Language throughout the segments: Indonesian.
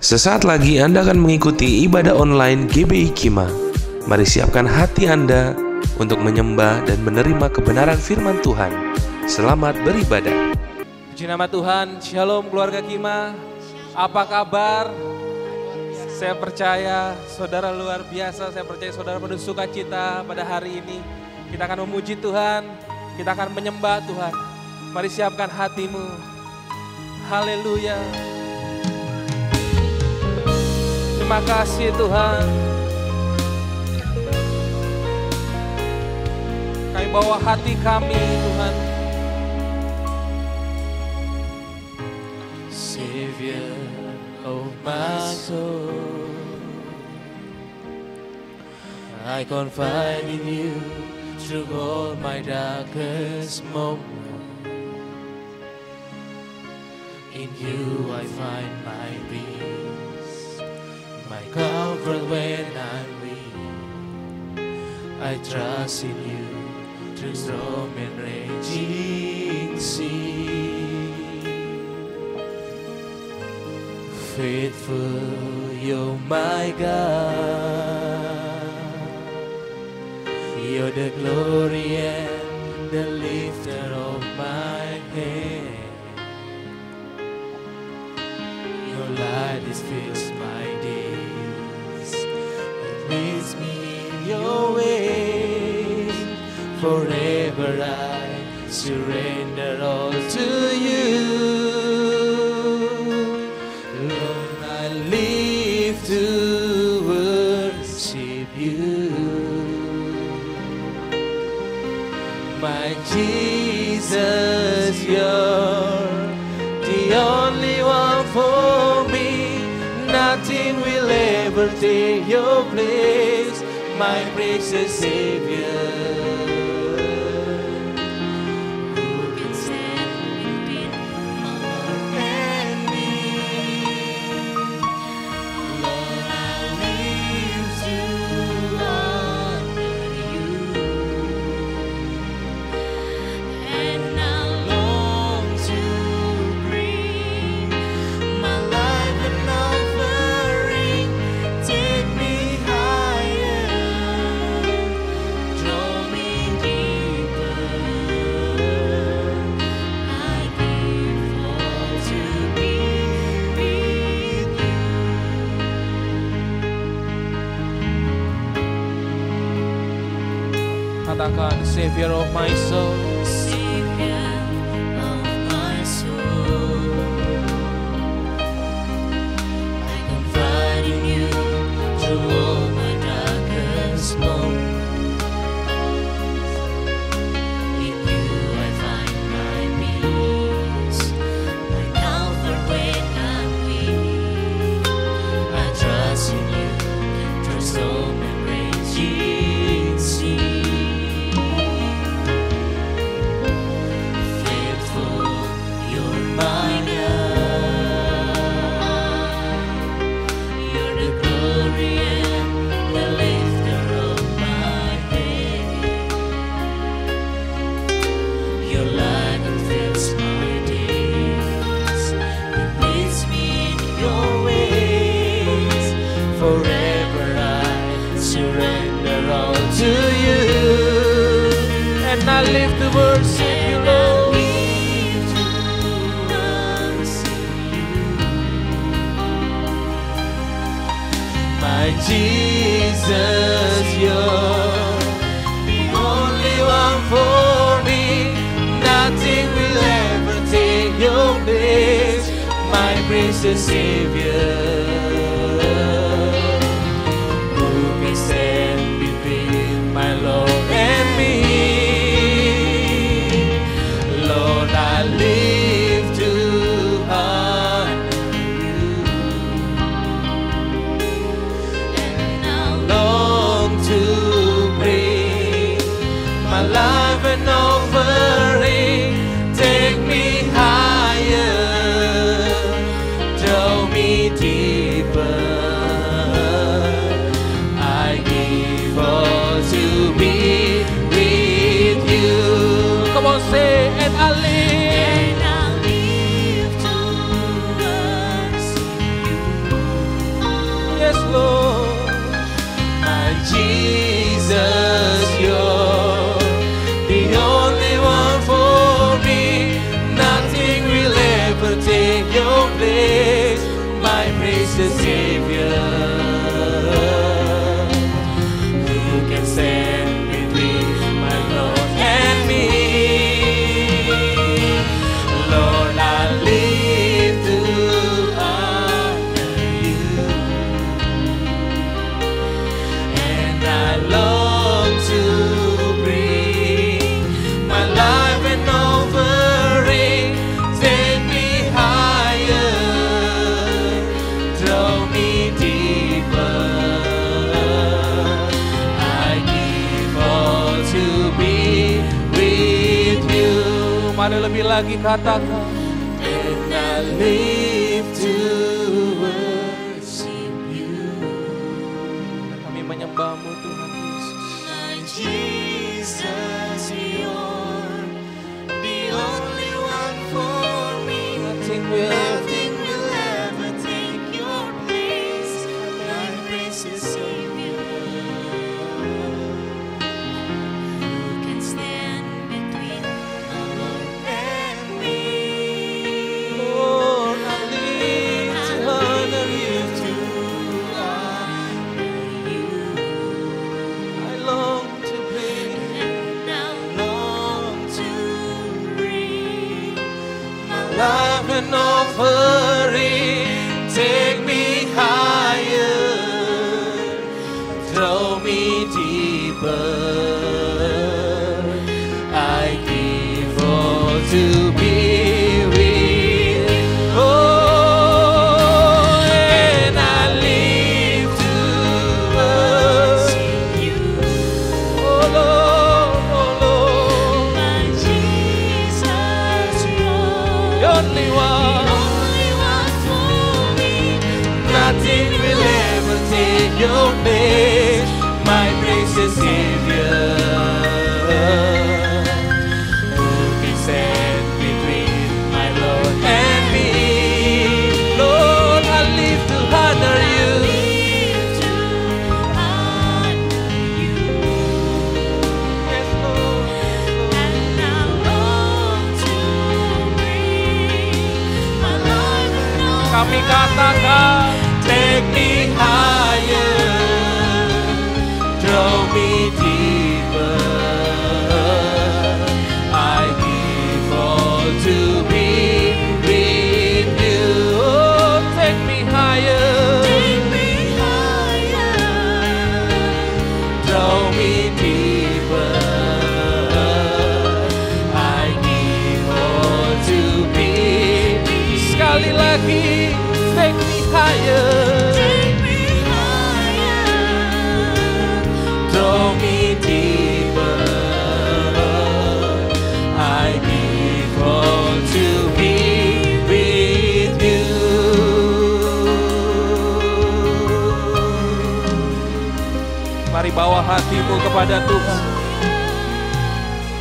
Sesaat lagi Anda akan mengikuti ibadah online GBI Kima. Mari siapkan hati Anda untuk menyembah dan menerima kebenaran firman Tuhan. Selamat beribadah. Puji nama Tuhan. Shalom keluarga Kima. Apa kabar? Saya percaya saudara luar biasa. Saya percaya saudara penuh sukacita pada hari ini. Kita akan memuji Tuhan. Kita akan menyembah Tuhan. Mari siapkan hatimu. Haleluya. Terima kasih Tuhan. Kami bawa hati kami Tuhan. Savior of my soul, I confide in you through all my darkest moments. In you I find my peace, my comfort when I'm weak. I trust in you through storm and raging sea. Faithful, you're my God. You're the glory and the lifter of my head. Your light is fills my days. It leads me in your way. Forever I surrender all to you. Lord, I live to worship you. My Jesus, you're the only one for me. Nothing will ever take your place, my precious Savior. Who can stand between my Lord and me? Lord, I live to honor you, and I long to bring my life an offering. Take me higher, draw me deeper. I give all to be with you. Katakan, Savior of my soul. Savior of my soul, I confide in you through all my darkest moments. In you I find my peace, my comfort when I'm weak. I trust in you through storm and raging sea. Faithful, you're my God. You're the glory and the lifter of my head. Your light fills my days. It leads me in your ways. Forever I surrender all to you. And I live to worship you, Lord. My Jesus, you're the only one for me. Nothing will ever take your place, my precious Savior. Who can stand between my Lord and me? Lord, I live to honor you, and I long to bring my life an offering. Take me higher, draw me deeper. I give all to be with you. Come on, say, and I live. And I live to worship you. your place, my precious Savior. Who can stand between my Lord and me? Lord, I live to honor you, and I long to bring my life an offering. Take me higher, draw me deeper. I give all to be with you. Mari lebih lagi katakan, and I live to worship you. Kami menyembah-Mu Tuhan Yesus. Jesus, you're the only one for me. Nothing will ever take your place, my precious Savior. Who can stand between the Lord and me? Lord, I live to honor you. I long to bring And I long to bring my life an offering. Take me higher, draw me deeper. I give all to be with you. Oh, and I live to worship you, oh Lord, oh Lord, my Jesus, you're the only one. only one for me. Nothing will ever take your place, my precious Savior. Who can stand between my Lord and me? Lord, I live to honor you. Live to honor you, Yes, Lord, yes, Lord. and I long to bring my life an Kami katakan, take me higher, draw me deeper. I give all to be with you. Oh, take me higher, Take me higher, draw me deeper. I give all to be. Sekali lagi, take me higher. take me higher, Draw me deeper. I give all to be with you. Mari bawa hatimu kepada Tuhan.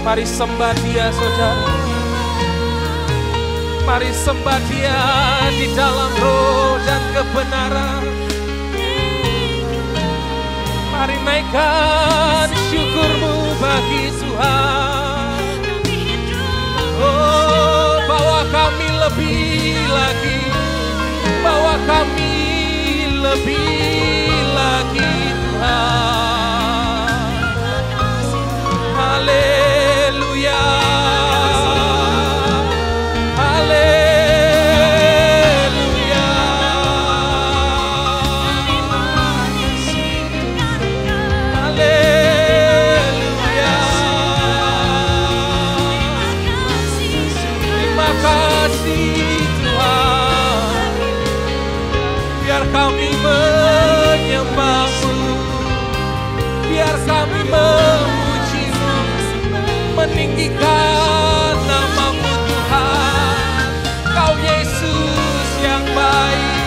Mari sembah Dia, saudara. Mari sembah Dia di dalam roh dan kebenaran. Mari naikkan syukurmu bagi Tuhan. Oh, bawa kami lebih lagi, bawa kami lebih lagi Tuhan. Haleluya, haleluya. Haleluya. Terima kasih Tuhan. Biar kami menyembah-Mu, biar kami memuji-Mu, meninggikan nama-Mu Tuhan. Kau Yesus yang baik,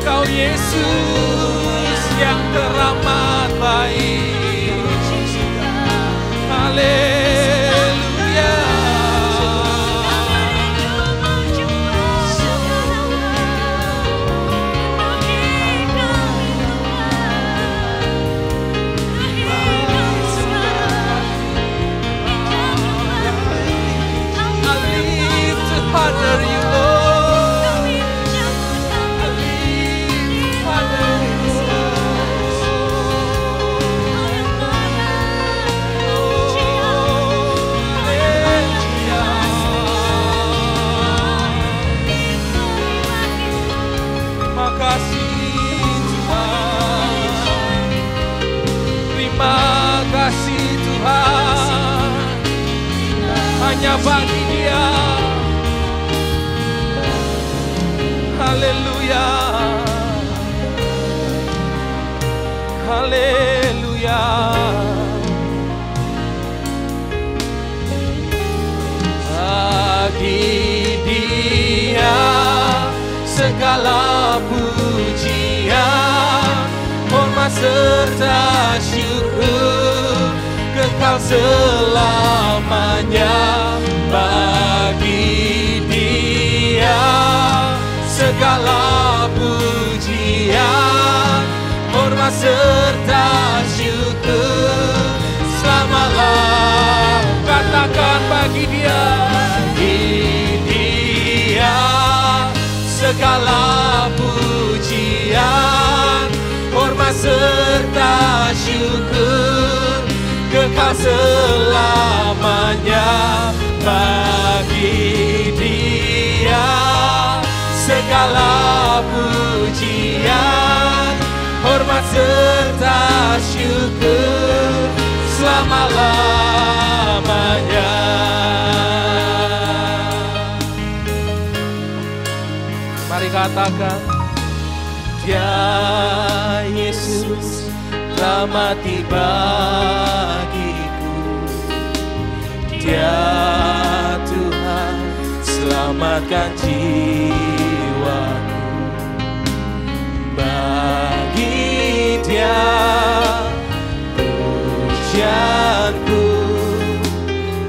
Kau Yesus yang teramat baik. Haleluya. I live to honor you, Lord. hanya bagi Dia. Haleluya. Haleluya. Bagi Dia segala pujian, hormat serta syukur kekal selamanya. Bagi Dia segala pujian, hormat serta syukur selamalah. Katakan bagi Dia, bagi Dia segala pujian, hormat serta syukur kekal selamanya. Bagi Dia segala pujian, hormat serta syukur selama-lamanya. Mari katakan, Dia Yesus telah mati bagiku. Dia Tuhan selamatkan jiwaku. Bagi Dia pujianku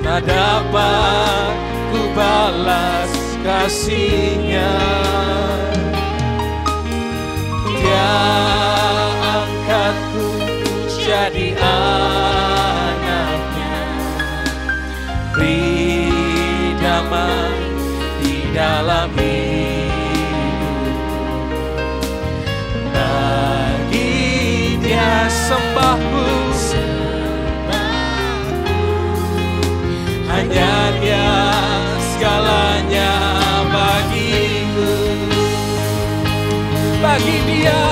tak dapat ku balas kasih-Nya. Dia angkatku jadi anak-Nya, beri damai di dalam hidup. Bagi Dia sembahku, hanya Dia segalanya bagiku. Bagi Dia,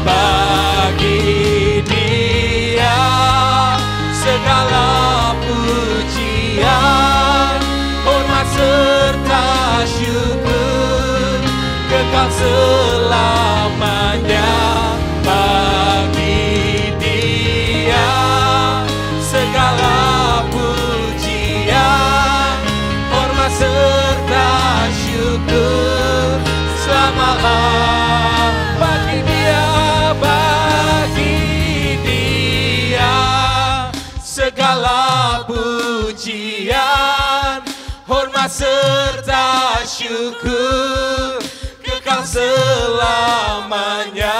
bagi Dia segala pujian, hormat serta syukur kekal selamanya. Bagi Dia segala pujian, hormat serta syukur selama-lamanya. Bagi Dia, bagi Dia segala pujian, hormat serta syukur kekal selamanya.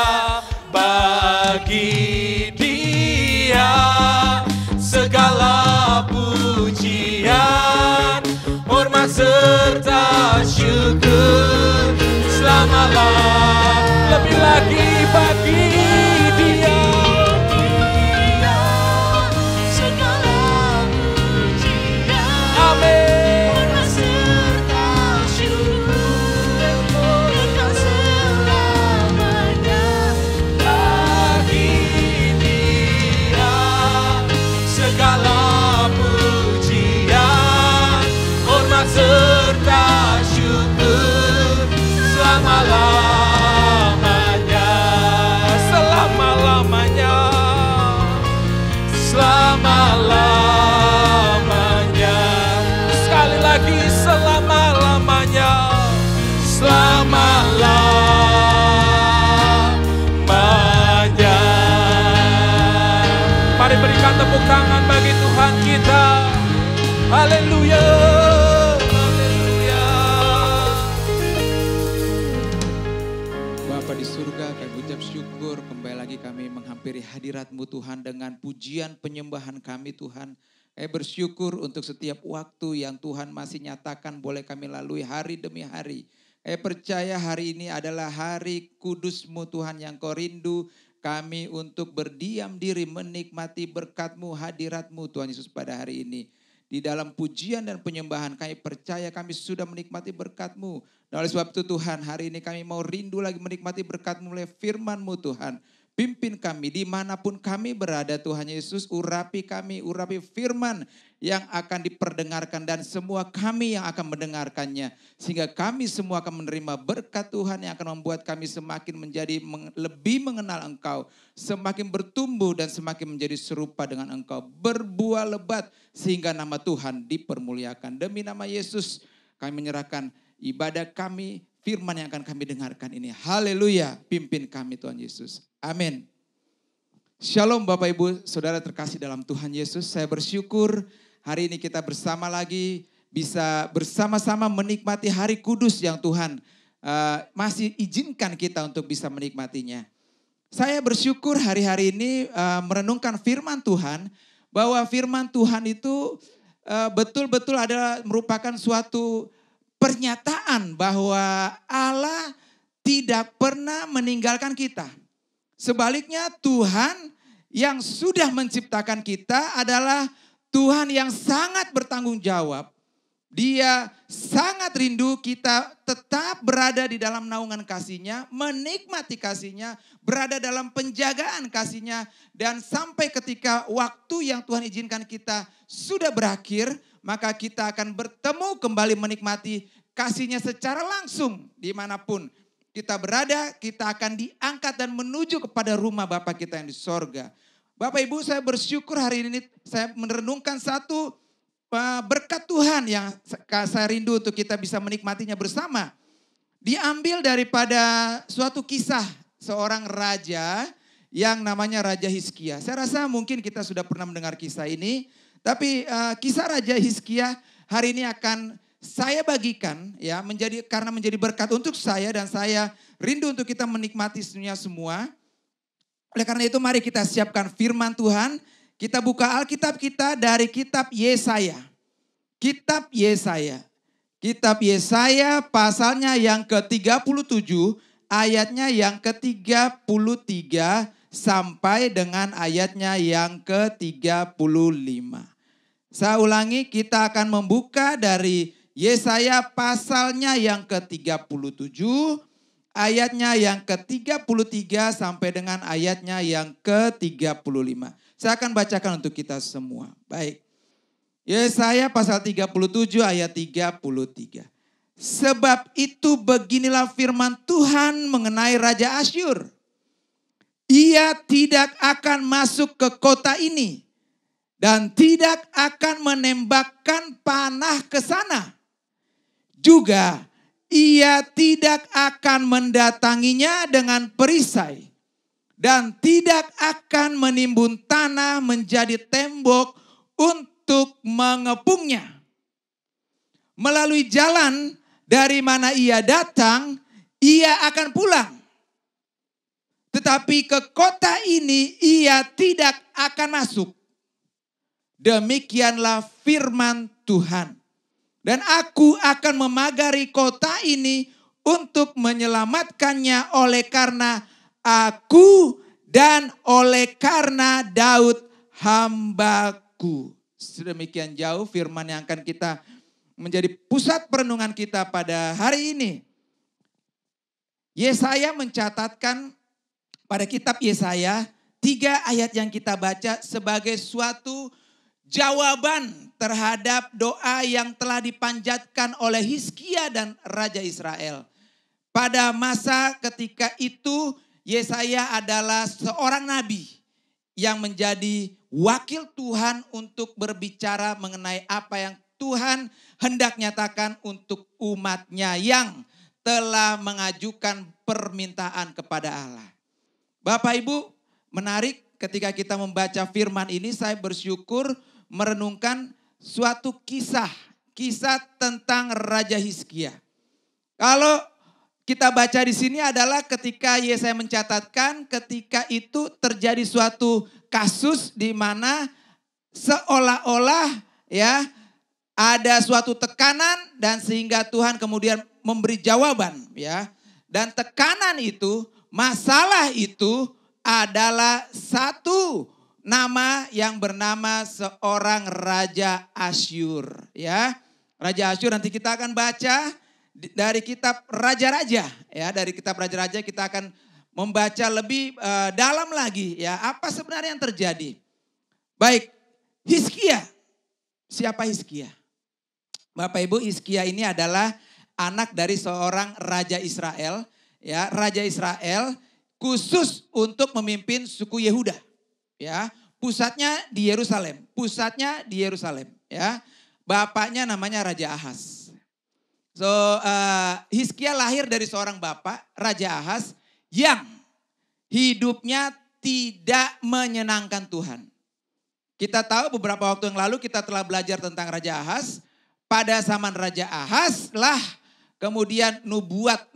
Bagi Dia segala pujian, hormat serta syukur selama-lamanya. Lebih lagi bagi Dia segala pujian, amin. hormat serta syukur kekal selamanya. Bagi Dia segala pujian, hormat serta syukur selama-lamanya. Selama-lamanya, selama-lamanya. Sekali lagi, selama-lamanya, selama-lamanya. Mari berikan tepuk tangan bagi Tuhan kita. Haleluya, haleluya. Bapa di surga, kami ucap syukur kembali lagi kami menghampiri hadirat-Mu Tuhan dengan pujian penyembahan kami Tuhan. Kami bersyukur untuk setiap waktu yang Tuhan masih nyatakan boleh kami lalui hari demi hari. Kami percaya hari ini adalah hari kudus-Mu Tuhan yang Kau rindu kami untuk berdiam diri menikmati berkat-Mu, hadirat-Mu Tuhan Yesus pada hari ini. Di dalam pujian dan penyembahan kami percaya kami sudah menikmati berkat-Mu. Dan oleh sebab itu Tuhan, hari ini kami mau rindu lagi menikmati berkat-Mu oleh firman-Mu Tuhan. Pimpin kami dimanapun kami berada Tuhan Yesus. Urapi kami, urapi firman yang akan diperdengarkan dan semua kami yang akan mendengarkannya. Sehingga kami semua akan menerima berkat Tuhan yang akan membuat kami semakin menjadi lebih mengenal Engkau. Semakin bertumbuh dan semakin menjadi serupa dengan Engkau. Berbuah lebat sehingga nama Tuhan dipermuliakan. Demi nama Yesus kami menyerahkan ibadah kami, firman yang akan kami dengarkan ini. Haleluya, pimpin kami Tuhan Yesus. Amin. Shalom Bapak Ibu, Saudara terkasih dalam Tuhan Yesus. Saya bersyukur hari ini kita bersama lagi bisa bersama-sama menikmati hari kudus yang Tuhan masih izinkan kita untuk bisa menikmatinya. Saya bersyukur hari-hari ini merenungkan firman Tuhan, bahwa firman Tuhan itu betul-betul adalah merupakan suatu pernyataan bahwa Allah tidak pernah meninggalkan kita. Sebaliknya Tuhan yang sudah menciptakan kita adalah Tuhan yang sangat bertanggung jawab. Dia sangat rindu kita tetap berada di dalam naungan kasih-Nya, menikmati kasih-Nya, berada dalam penjagaan kasih-Nya. Dan sampai ketika waktu yang Tuhan izinkan kita sudah berakhir, maka kita akan bertemu kembali menikmati kasih-Nya secara langsung dimanapun kita berada. Kita akan diangkat dan menuju kepada rumah Bapa kita yang di sorga. Bapak Ibu, saya bersyukur hari ini saya merenungkan satu berkat Tuhan yang saya rindu untuk kita bisa menikmatinya bersama. Diambil daripada suatu kisah seorang raja yang namanya Raja Hizkia. Saya rasa mungkin kita sudah pernah mendengar kisah ini. Tapi kisah Raja Hizkia hari ini akan saya bagikan ya karena menjadi berkat untuk saya dan saya rindu untuk kita menikmati semua. Oleh karena itu mari kita siapkan firman Tuhan. Kita buka Alkitab kita dari kitab Yesaya. Kitab Yesaya. Kitab Yesaya pasalnya yang ke-37, ayatnya yang ke-33 sampai dengan ayatnya yang ke-35. Saya ulangi, kita akan membuka dari Yesaya pasalnya yang ke-37, ayatnya yang ke-33 sampai dengan ayatnya yang ke-35. Saya akan bacakan untuk kita semua. Baik. Yesaya pasal 37 ayat 33. Sebab itu beginilah firman Tuhan mengenai Raja Asyur. Ia tidak akan masuk ke kota ini dan tidak akan menembakkan panah ke sana. Juga ia tidak akan mendatanginya dengan perisai dan tidak akan menimbun tanah menjadi tembok untuk mengepungnya. Melalui jalan dari mana ia datang, ia akan pulang. Tetapi ke kota ini ia tidak akan masuk. Demikianlah firman Tuhan. Dan aku akan memagari kota ini untuk menyelamatkannya oleh karena aku dan oleh karena Daud hambaku. Sedemikian jauh firman yang akan kita menjadi pusat perenungan kita pada hari ini. Yesaya mencatatkan pada kitab Yesaya 3 ayat yang kita baca sebagai suatu jawaban terhadap doa yang telah dipanjatkan oleh Hizkia dan Raja Israel. Pada masa ketika itu Yesaya adalah seorang nabi yang menjadi wakil Tuhan untuk berbicara mengenai apa yang Tuhan hendak nyatakan untuk umatnya yang telah mengajukan permintaan kepada Allah. Bapak Ibu, menarik ketika kita membaca firman ini, saya bersyukur merenungkan suatu kisah tentang Raja Hizkia. Kalau kita baca di sini adalah ketika Yesaya mencatatkan ketika itu terjadi suatu kasus di mana seolah-olah ya ada suatu tekanan dan sehingga Tuhan kemudian memberi jawaban ya. Dan tekanan itu, masalah itu adalah satu nama yang bernama seorang Raja Asyur ya. Raja Asyur nanti kita akan baca dari kitab Raja-Raja ya. Dari kitab Raja-Raja kita akan membaca lebih dalam lagi ya, apa sebenarnya yang terjadi. Baik, Hizkia. Siapa Hizkia? Bapak Ibu, Hizkia ini adalah anak dari seorang raja Israel, ya, raja Israel khusus untuk memimpin suku Yehuda, ya. Pusatnya di Yerusalem, ya. Bapaknya namanya Raja Ahaz. So, Hizkia lahir dari seorang bapak, Raja Ahaz, yang hidupnya tidak menyenangkan Tuhan. Kita tahu beberapa waktu yang lalu kita telah belajar tentang Raja Ahaz. Pada zaman Raja Ahaz lah kemudian nubuat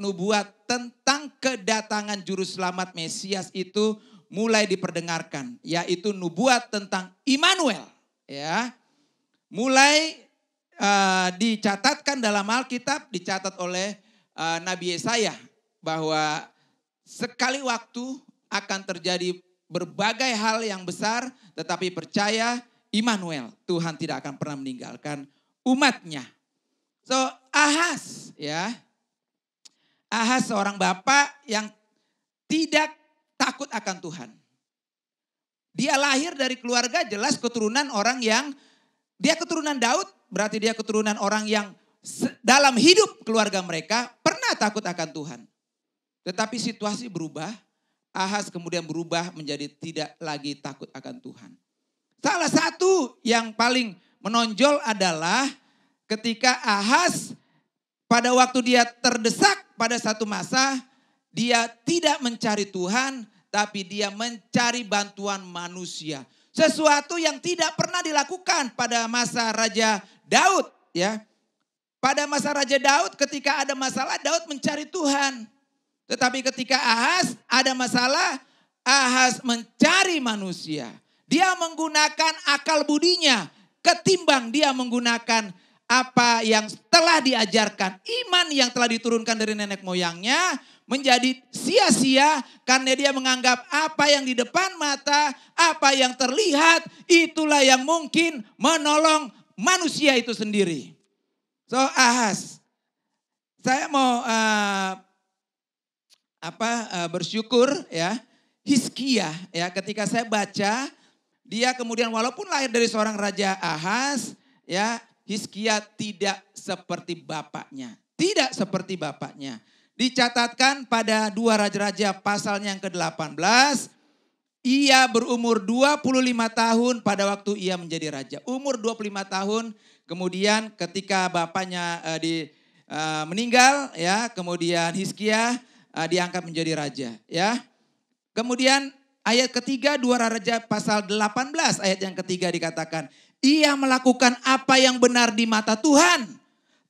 tentang kedatangan juru selamat Mesias itu mulai diperdengarkan, yaitu nubuat tentang Immanuel, ya. Mulai dicatatkan dalam Alkitab, dicatat oleh Nabi Yesaya bahwa sekali waktu akan terjadi berbagai hal yang besar, tetapi percaya Immanuel, Tuhan tidak akan pernah meninggalkan umatnya. So Ahaz, ya, Ahaz seorang bapak yang tidak takut akan Tuhan. Dia lahir dari keluarga jelas keturunan orang yang, dia keturunan Daud, berarti dia keturunan orang yang dalam hidup keluarga mereka pernah takut akan Tuhan. Tetapi situasi berubah, Ahaz kemudian berubah menjadi tidak lagi takut akan Tuhan. Salah satu yang paling menonjol adalah ketika Ahaz pada waktu dia terdesak pada satu masa, dia tidak mencari Tuhan, tapi dia mencari bantuan manusia. Sesuatu yang tidak pernah dilakukan pada masa Raja Daud, ya. Pada masa Raja Daud ketika ada masalah, Daud mencari Tuhan. Tetapi ketika Ahaz ada masalah, Ahaz mencari manusia. Dia menggunakan akal budinya ketimbang dia menggunakan apa yang telah diajarkan. Iman yang telah diturunkan dari nenek moyangnya menjadi sia-sia karena dia menganggap apa yang di depan mata, apa yang terlihat, itulah yang mungkin menolong manusia itu sendiri. So Ahaz, saya mau bersyukur ya, Hizkia ya, ketika saya baca dia kemudian walaupun lahir dari seorang Raja Ahaz ya, Hizkia tidak seperti bapaknya. Tidak seperti bapaknya. Dicatatkan pada 2 Raja-Raja pasalnya yang ke-18. Ia berumur 25 tahun pada waktu ia menjadi raja. Umur 25 tahun kemudian ketika bapaknya meninggal ya, kemudian Hizkia diangkat menjadi raja ya. Kemudian ayat ketiga 2 Raja pasal 18 ayat yang ketiga dikatakan, ia melakukan apa yang benar di mata Tuhan.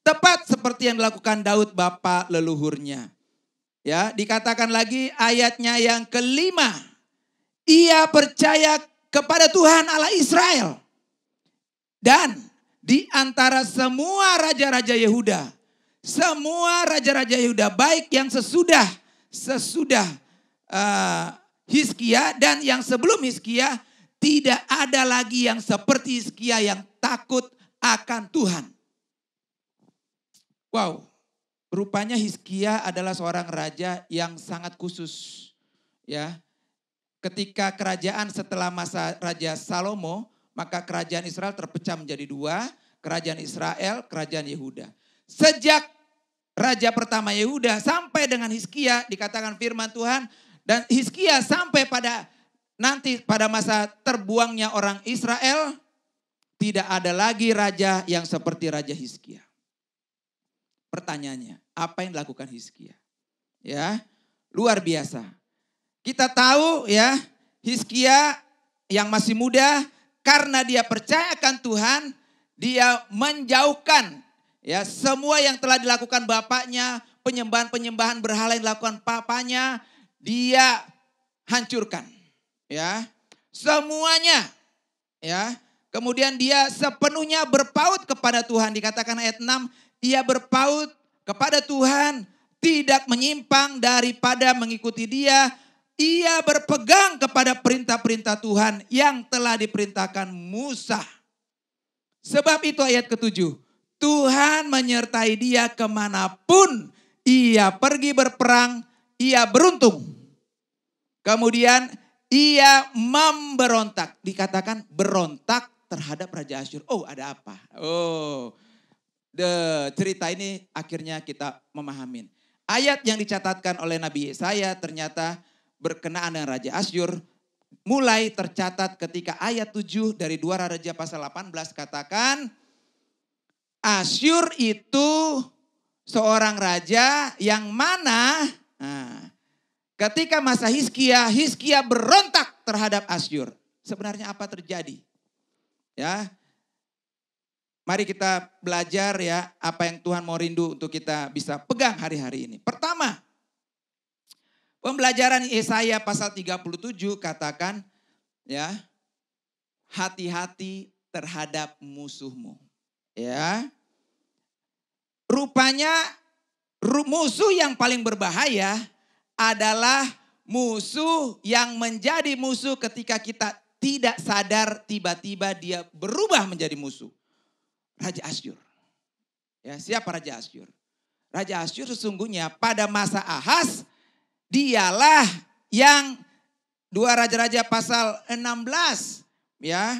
Tepat seperti yang dilakukan Daud bapa leluhurnya. Ya, dikatakan lagi ayatnya yang kelima. Ia percaya kepada Tuhan Allah Israel. Dan di antara semua raja-raja Yehuda. Semua raja-raja Yehuda baik yang sesudah Hizkia dan yang sebelum Hizkia. Tidak ada lagi yang seperti Hizkia yang takut akan Tuhan. Wow, rupanya Hizkia adalah seorang raja yang sangat khusus. Ya, ketika kerajaan setelah masa Raja Salomo, maka kerajaan Israel terpecah menjadi 2, kerajaan Israel, kerajaan Yehuda. Sejak raja pertama Yehuda sampai dengan Hizkia dikatakan firman Tuhan, dan Hizkia sampai pada nanti pada masa terbuangnya orang Israel, tidak ada lagi raja yang seperti Raja Hizkia. Pertanyaannya, apa yang dilakukan Hizkia? Ya, luar biasa. Kita tahu ya, Hizkia yang masih muda karena dia percaya akan Tuhan, dia menjauhkan ya semua yang telah dilakukan bapaknya, penyembahan-penyembahan berhala yang dilakukan papanya, dia hancurkan. Ya, semuanya ya. Kemudian dia sepenuhnya berpaut kepada Tuhan. Dikatakan ayat 6, ia berpaut kepada Tuhan, tidak menyimpang daripada mengikuti dia. Ia berpegang kepada perintah-perintah Tuhan yang telah diperintahkan Musa. Sebab itu ayat ke-7, Tuhan menyertai dia kemanapun ia pergi berperang, ia beruntung. Kemudian ia memberontak. Dikatakan berontak terhadap Raja Asyur. Oh, ada apa? Oh, cerita ini akhirnya kita memahamin. Ayat yang dicatatkan oleh Nabi Yesaya ternyata berkenaan dengan Raja Asyur mulai tercatat ketika ayat 7 dari 2 Raja pasal 18 katakan Asyur itu seorang raja yang mana ketika masa Hizkia berontak terhadap Asyur. Sebenarnya apa terjadi? Ya, mari kita belajar ya apa yang Tuhan mau rindu untuk kita bisa pegang hari-hari ini. Pertama, pembelajaran Yesaya pasal 37 katakan ya, hati-hati terhadap musuhmu. Ya. Rupanya musuh yang paling berbahaya adalah musuh yang menjadi musuh ketika kita tidak sadar tiba-tiba dia berubah menjadi musuh. Raja Asyur. Ya, siapa Raja Asyur? Raja Asyur sesungguhnya pada masa Ahaz dialah yang 2 Raja-Raja pasal 16 ya.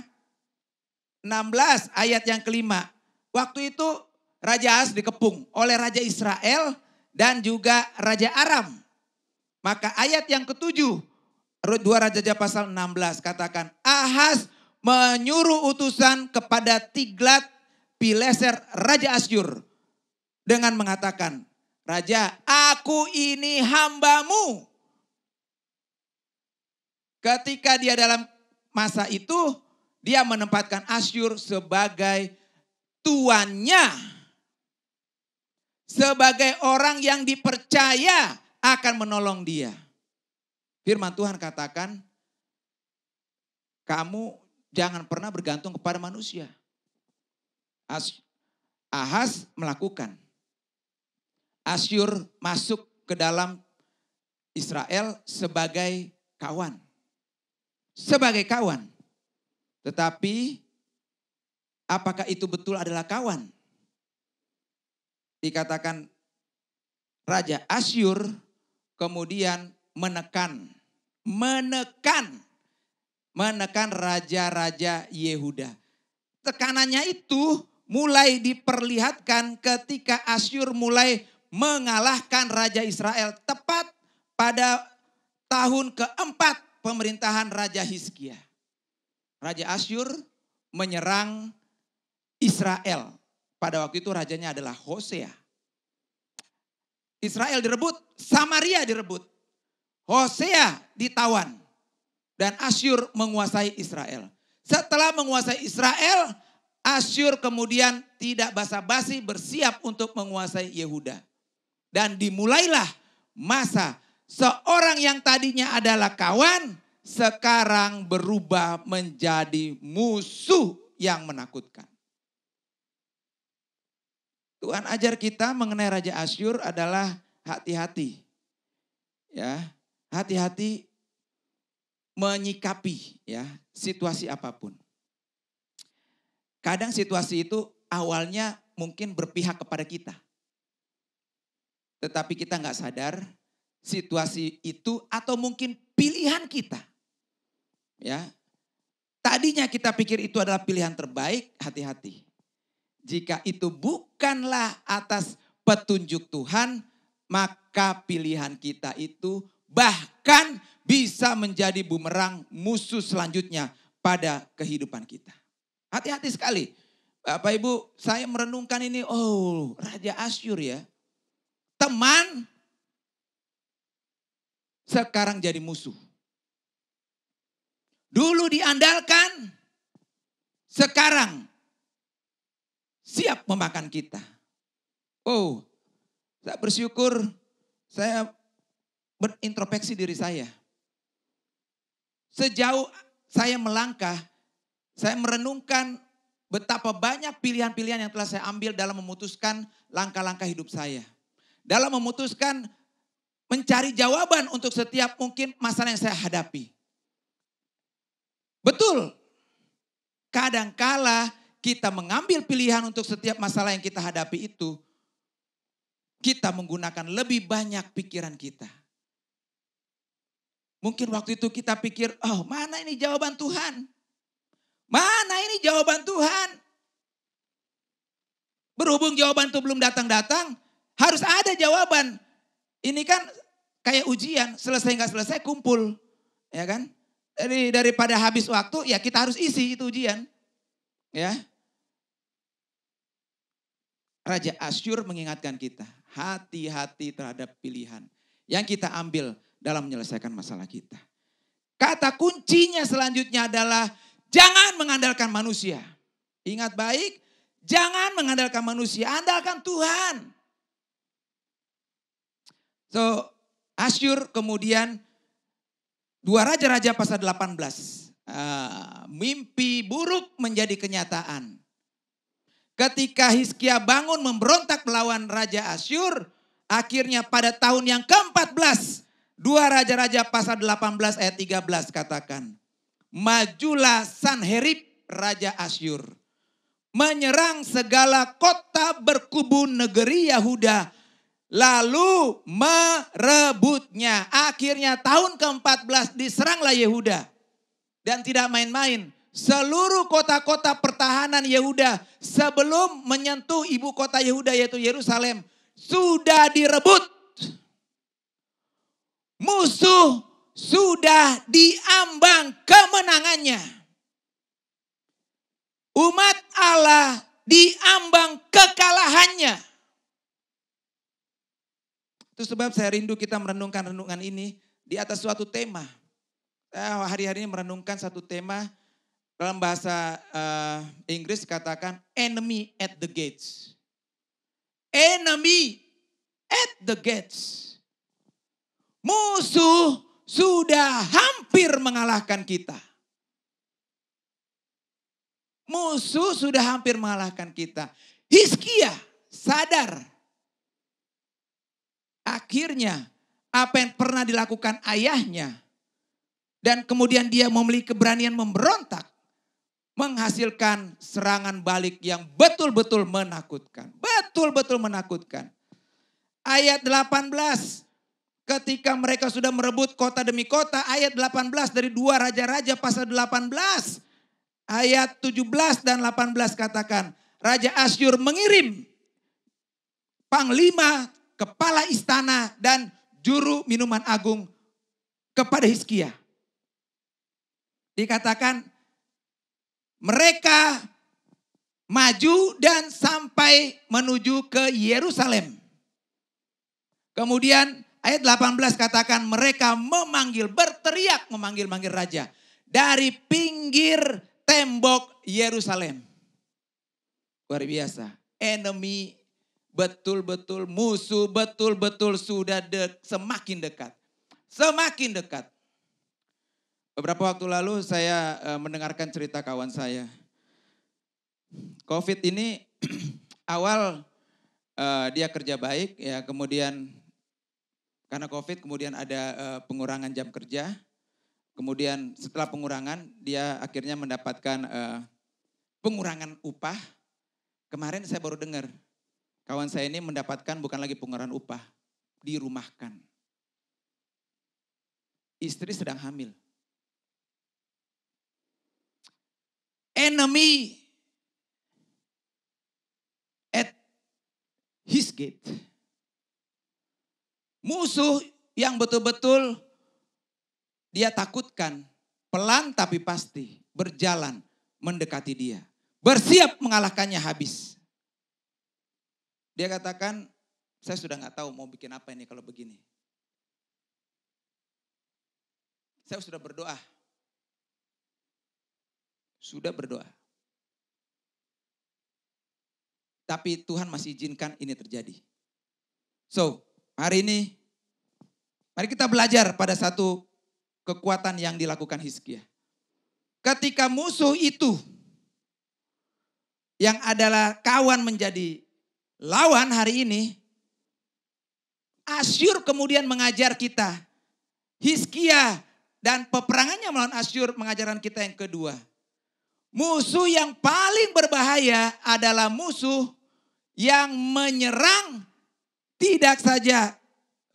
16 ayat yang kelima. Waktu itu Raja Ahaz dikepung oleh Raja Israel dan juga Raja Aram. Maka ayat yang ketujuh 2 Raja pasal 16 katakan Ahaz menyuruh utusan kepada Tiglat Pileser Raja Asyur dengan mengatakan, Raja, aku ini hambamu. Ketika dia dalam masa itu, dia menempatkan Asyur sebagai tuannya. Sebagai orang yang dipercaya akan menolong dia. Firman Tuhan katakan, kamu jangan pernah bergantung kepada manusia. Ahaz melakukan. Asyur masuk ke dalam Israel sebagai kawan. Sebagai kawan. Tetapi apakah itu betul adalah kawan? Dikatakan Raja Asyur kemudian menekan raja-raja Yehuda. Tekanannya itu mulai diperlihatkan ketika Asyur mulai mengalahkan Raja Israel tepat pada tahun keempat pemerintahan Raja Hizkia. Raja Asyur menyerang Israel. Pada waktu itu rajanya adalah Hosea. Israel direbut, Samaria direbut. Hosea ditawan. Dan Asyur menguasai Israel. Setelah menguasai Israel, Asyur kemudian tidak basa-basi bersiap untuk menguasai Yehuda. Dan dimulailah masa seorang yang tadinya adalah kawan, sekarang berubah menjadi musuh yang menakutkan. Tuhan ajar kita mengenai Raja Asyur adalah hati-hati. Ya, hati-hati menyikapi ya situasi apapun. Kadang situasi itu awalnya mungkin berpihak kepada kita. Tetapi kita nggak sadar situasi itu atau mungkin pilihan kita. Ya, tadinya kita pikir itu adalah pilihan terbaik, hati-hati. Jika itu bukanlah atas petunjuk Tuhan, maka pilihan kita itu bahkan bisa menjadi bumerang musuh selanjutnya pada kehidupan kita. Hati-hati sekali. Bapak Ibu, saya merenungkan ini, Raja Asyur ya. Teman sekarang jadi musuh. Dulu diandalkan, sekarang siap memakan kita. Saya bersyukur saya berintrospeksi diri saya. Sejauh saya melangkah, saya merenungkan betapa banyak pilihan-pilihan yang telah saya ambil dalam memutuskan langkah-langkah hidup saya. Dalam memutuskan mencari jawaban untuk setiap mungkin masalah yang saya hadapi. Betul, kadangkala kita mengambil pilihan untuk setiap masalah yang kita hadapi itu, kita menggunakan lebih banyak pikiran kita. Mungkin waktu itu kita pikir, oh mana ini jawaban Tuhan? Mana ini jawaban Tuhan? Berhubung jawaban itu belum datang-datang, harus ada jawaban. Ini kan kayak ujian, selesai nggak selesai kumpul. Ya kan? Daripada habis waktu, ya kita harus isi itu ujian. Ya. Raja Asyur mengingatkan kita, hati-hati terhadap pilihan yang kita ambil dalam menyelesaikan masalah kita. Kata kuncinya selanjutnya adalah jangan mengandalkan manusia. Ingat baik, jangan mengandalkan manusia, andalkan Tuhan. So, Asyur kemudian 2 Raja-Raja pasal 18. Mimpi buruk menjadi kenyataan. Ketika Hizkia bangun memberontak melawan Raja Asyur, akhirnya pada tahun yang ke-14, 2 Raja-Raja pasal 18 ayat 13 katakan, majulah Sanherib Raja Asyur, menyerang segala kota berkubun negeri Yahuda, lalu merebutnya. Akhirnya tahun ke-14 diseranglah Yehuda. Dan tidak main-main. Seluruh kota-kota pertahanan Yehuda sebelum menyentuh ibu kota Yehuda yaitu Yerusalem sudah direbut. Musuh sudah diambang kemenangannya. Umat Allah diambang kekalahannya. Itu sebab saya rindu kita merenungkan renungan ini di atas suatu tema. Hari-hari ini merenungkan satu tema. Dalam bahasa Inggris katakan enemy at the gates. Enemy at the gates. Musuh sudah hampir mengalahkan kita. Musuh sudah hampir mengalahkan kita. Hizkia sadar. Akhirnya apa yang pernah dilakukan ayahnya. Dan kemudian dia memiliki keberanian memberontak. Menghasilkan serangan balik yang betul-betul menakutkan. Betul-betul menakutkan. Ayat 18. Ketika mereka sudah merebut kota demi kota. Ayat 18 dari 2 Raja-Raja pasal 18. Ayat 17 dan 18 katakan. Raja Asyur mengirim panglima, kepala istana dan juru minuman agung kepada Hizkia. Dikatakan mereka maju dan sampai menuju ke Yerusalem. Kemudian ayat 18 katakan mereka memanggil, berteriak memanggil-manggil raja. Dari pinggir tembok Yerusalem. Luar biasa. Enemy betul-betul, musuh betul-betul sudah semakin dekat. Semakin dekat. Beberapa waktu lalu saya mendengarkan cerita kawan saya. COVID ini awal dia kerja baik, ya kemudian karena COVID kemudian ada pengurangan jam kerja. Kemudian setelah pengurangan dia akhirnya mendapatkan pengurangan upah. Kemarin saya baru dengar kawan saya ini mendapatkan bukan lagi pengurangan upah, dirumahkan. Istri sedang hamil. Enemy at his gate. Musuh yang betul-betul dia takutkan, pelan tapi pasti berjalan mendekati dia. Bersiap mengalahkannya habis. Dia katakan, saya sudah gak tahu mau bikin apa ini kalau begini. Saya sudah berdoa. Sudah berdoa. Tapi Tuhan masih izinkan ini terjadi. So, hari ini mari kita belajar pada satu kekuatan yang dilakukan Hizkia. Ketika musuh itu yang adalah kawan menjadi lawan hari ini, Asyur kemudian mengajar kita. Hizkia dan peperangannya melawan Asyur mengajarkan kita yang kedua. Musuh yang paling berbahaya adalah musuh yang menyerang tidak saja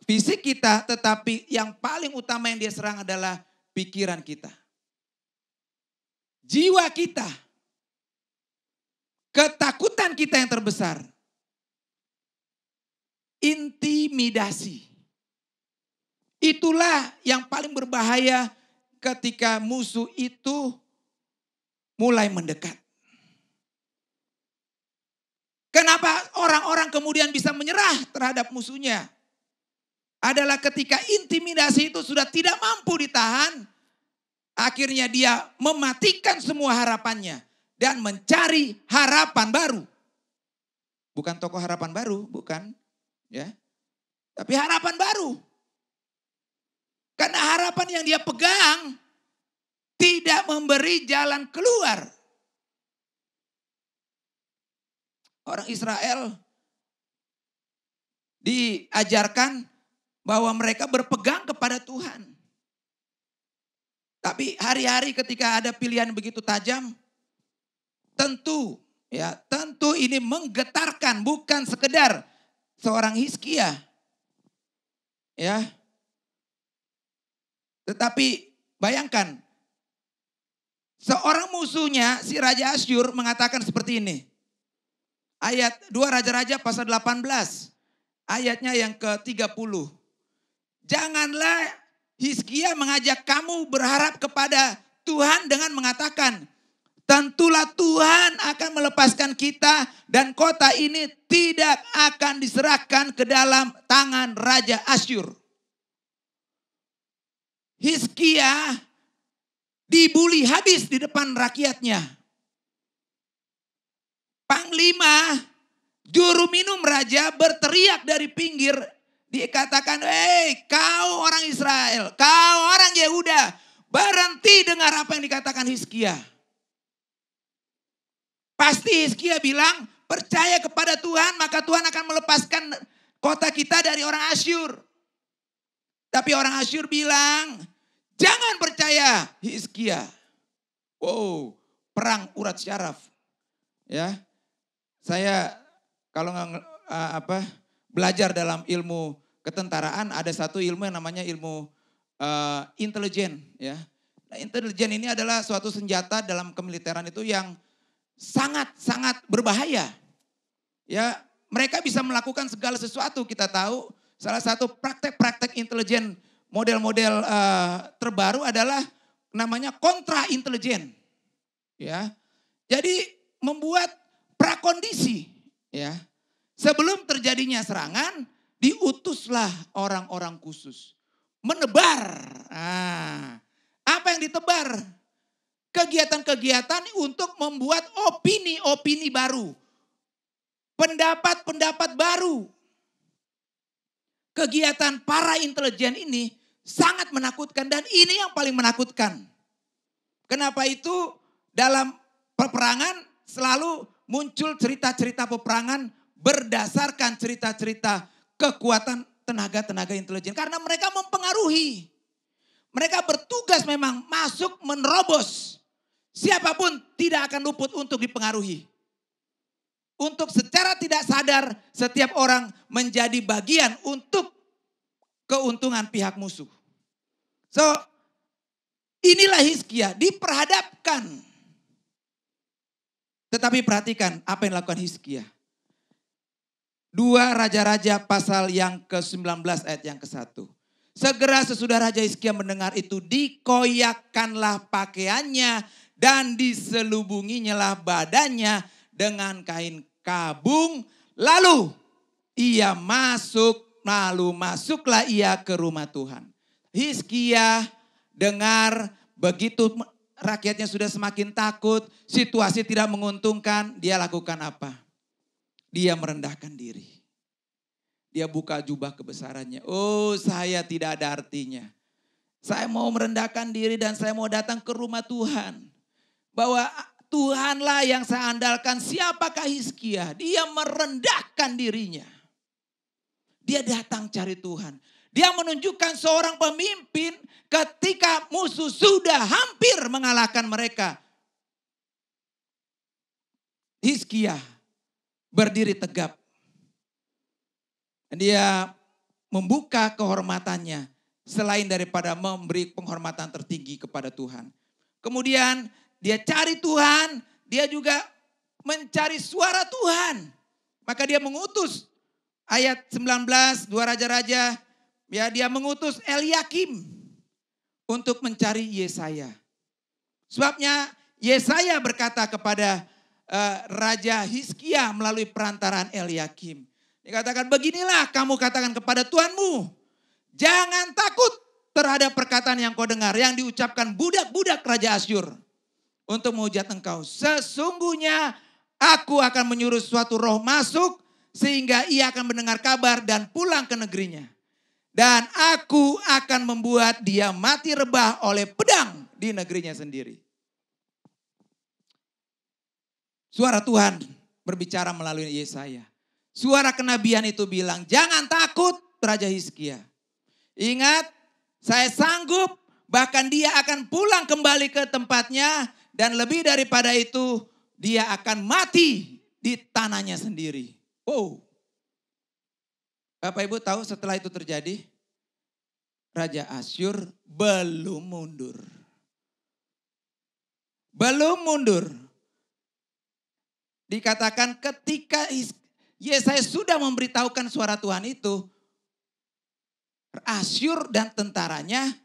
fisik kita, tetapi yang paling utama yang dia serang adalah pikiran kita. Jiwa kita. Ketakutan kita yang terbesar. Intimidasi. Itulah yang paling berbahaya ketika musuh itu mulai mendekat. Kenapa orang-orang kemudian bisa menyerah terhadap musuhnya? Adalah ketika intimidasi itu sudah tidak mampu ditahan, akhirnya dia mematikan semua harapannya dan mencari harapan baru. Bukan tokoh harapan baru, bukan, ya. Tapi harapan baru. Karena harapan yang dia pegang tidak memberi jalan keluar. Orang Israel diajarkan bahwa mereka berpegang kepada Tuhan. Tapi hari-hari ketika ada pilihan begitu tajam, tentu ini menggetarkan, bukan sekedar seorang Hizkia. Ya. Tetapi bayangkan, seorang musuhnya si Raja Asyur mengatakan seperti ini. Ayat 2 Raja-Raja pasal 18. Ayatnya yang ke-30. Janganlah Hizkia mengajak kamu berharap kepada Tuhan dengan mengatakan, tentulah Tuhan akan melepaskan kita dan kota ini tidak akan diserahkan ke dalam tangan Raja Asyur. Hizkia dibuli habis di depan rakyatnya. Panglima juru minum raja berteriak dari pinggir. Dikatakan, kau orang Israel, kau orang Yehuda, berhenti dengar apa yang dikatakan Hizkia. Pasti Hizkia bilang, percaya kepada Tuhan, maka Tuhan akan melepaskan kota kita dari orang Asyur. Tapi orang Asyur bilang, jangan percaya Hizkia. Wow, perang urat syaraf. Ya. Saya kalau belajar dalam ilmu ketentaraan, ada satu ilmu yang namanya ilmu intelijen. Ya. Nah, intelijen ini adalah suatu senjata dalam kemiliteran itu yang sangat-sangat berbahaya. Ya, mereka bisa melakukan segala sesuatu. Kita tahu salah satu praktek-praktek intelijen model-model terbaru adalah namanya kontra intelijen. Ya, jadi membuat prakondisi, ya. Sebelum terjadinya serangan, diutuslah orang-orang khusus menebar. Apa yang ditebar? Kegiatan-kegiatan untuk membuat opini-opini baru, pendapat-pendapat baru. Kegiatan para intelijen ini sangat menakutkan dan ini yang paling menakutkan. Kenapa itu dalam peperangan selalu muncul cerita-cerita peperangan berdasarkan cerita-cerita kekuatan tenaga-tenaga intelijen. Karena mereka mempengaruhi. Mereka bertugas memang masuk menerobos. Siapapun tidak akan luput untuk dipengaruhi. Untuk secara tidak sadar setiap orang menjadi bagian untuk keuntungan pihak musuh. So, inilah Hizkia diperhadapkan. Tetapi perhatikan apa yang dilakukan Hizkia. 2 Raja-Raja pasal yang ke-19 ayat yang ke-1. Segera sesudah Raja Hizkia mendengar itu, dikoyakkanlah pakaiannya dan diselubunginyalah badannya dengan kain kabung. Lalu masuklah ia ke rumah Tuhan. Hizkia dengar begitu rakyatnya sudah semakin takut, situasi tidak menguntungkan, dia lakukan apa? Dia merendahkan diri. Dia buka jubah kebesarannya. Oh, saya tidak ada artinya. Saya mau merendahkan diri dan saya mau datang ke rumah Tuhan. Bahwa Tuhanlah yang saya andalkan. Siapakah Hizkia? Dia merendahkan dirinya. Dia datang cari Tuhan. Dia menunjukkan seorang pemimpin ketika musuh sudah hampir mengalahkan mereka. Hizkia berdiri tegap. Dia membuka kehormatannya selain daripada memberi penghormatan tertinggi kepada Tuhan. Kemudian dia cari Tuhan, dia juga mencari suara Tuhan. Maka dia mengutus ayat 19 dua raja-raja, ya dia mengutus Eliakim untuk mencari Yesaya. Sebabnya Yesaya berkata kepada Raja Hizkia melalui perantaraan Eliakim. Dikatakan, beginilah kamu katakan kepada Tuhanmu, jangan takut terhadap perkataan yang kau dengar, yang diucapkan budak-budak Raja Asyur untuk menghujat engkau. Sesungguhnya aku akan menyuruh suatu roh masuk sehingga ia akan mendengar kabar dan pulang ke negerinya. Dan aku akan membuat dia mati rebah oleh pedang di negerinya sendiri. Suara Tuhan berbicara melalui Yesaya. Suara kenabian itu bilang, jangan takut Raja Hizkia. Ingat, saya sanggup, bahkan dia akan pulang kembali ke tempatnya. Dan lebih daripada itu, dia akan mati di tanahnya sendiri. Oh, Bapak Ibu tahu setelah itu terjadi, Raja Asyur belum mundur. Belum mundur. Dikatakan ketika Yesaya sudah memberitahukan suara Tuhan itu, Asyur dan tentaranya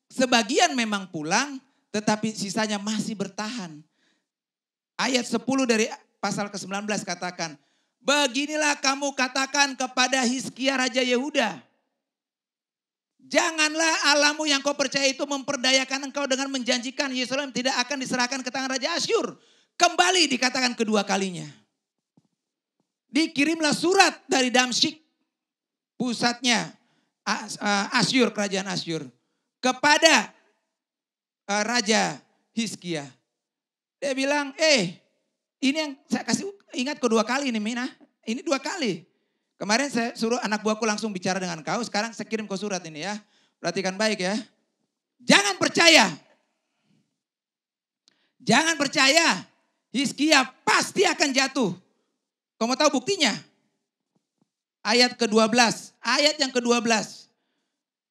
sebagian memang pulang, tetapi sisanya masih bertahan. Ayat 10 dari pasal ke-19 katakan, beginilah kamu katakan kepada Hizkia Raja Yehuda, janganlah Allahmu yang kau percaya itu memperdayakan engkau dengan menjanjikan Yerusalem tidak akan diserahkan ke tangan Raja Asyur. Kembali dikatakan kedua kalinya. Dikirimlah surat dari Damsyik, pusatnya Asyur, kerajaan Asyur, kepada Raja Hizkia. Dia bilang, ini yang saya kasih ingat kedua kali nih Mina. Ini 2 kali. Kemarin saya suruh anak buahku langsung bicara dengan kau. Sekarang saya kirim kau surat ini ya. Perhatikan baik ya. Jangan percaya. Jangan percaya. Hizkia pasti akan jatuh. Kau mau tahu buktinya? Ayat ke-12. Ayat yang ke-12.